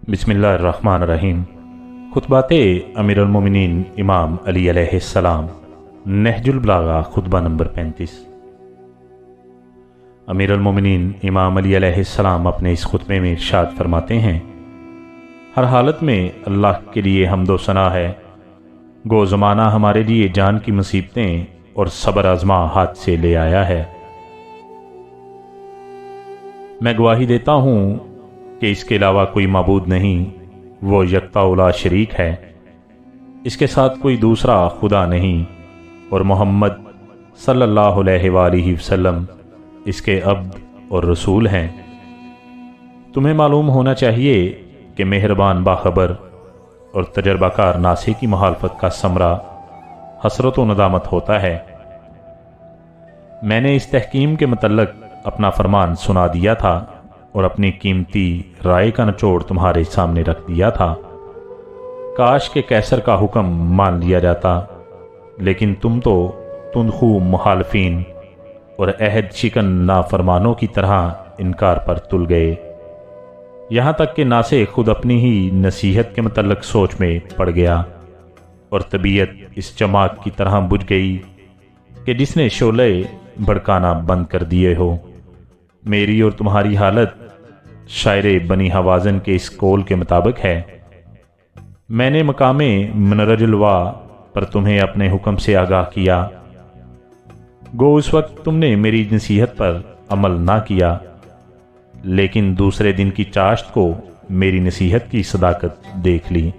बिस्मिल्लाहिर्रहमानिर्रहीम। खुतबाते अमीरुल-मोमिनीन इमाम अली अलैहिस्सलाम, नहजुल बलागा, खुतबा नंबर 35। अमीरुल-मोमिनीन इमाम अली अलैहिस्सलाम अपने इस खुतबे में इरशाद फरमाते हैं, हर हालत में अल्लाह के लिए हम्दो सना है। गो ज़माना हमारे लिए जान की मुसीबतें और सब्र आज़मा हाथ से ले आया है। मैं गवाही देता हूँ कि इसके अलावा कोई माबूद नहीं, वो यकता उला शरीक है, इसके साथ कोई दूसरा खुदा नहीं, और मोहम्मद सल्लल्लाहु अलैहि वसल्लम इसके अब्द और रसूल हैं। तुम्हें मालूम होना चाहिए कि मेहरबान बाखबर और तजर्बाकार नासे की मुखालफत का समरा हसरत व नदामत होता है। मैंने इस तहकीम के मतलब अपना फरमान सुना दिया था और अपनी कीमती राय का निचोड़ तुम्हारे सामने रख दिया था। काश के कैसर का हुक्म मान लिया जाता, लेकिन तुम तो तुंदखू मुखालफीन और अहद शिकन नाफरमानों की तरह इनकार पर तुल गए। यहाँ तक कि नासे खुद अपनी ही नसीहत के मतलब सोच में पड़ गया और तबीयत इस चमाक की तरह बुझ गई कि जिसने शोले भड़काना बंद कर दिए हो। मेरी और तुम्हारी हालत शायरे बनी हवाजन के इस कौल के मुताबिक है। मैंने मकामे मनरजुलवा पर तुम्हें अपने हुक्म से आगाह किया। गो उस वक्त तुमने मेरी नसीहत पर अमल ना किया, लेकिन दूसरे दिन की चाश्त को मेरी नसीहत की सदाकत देख ली।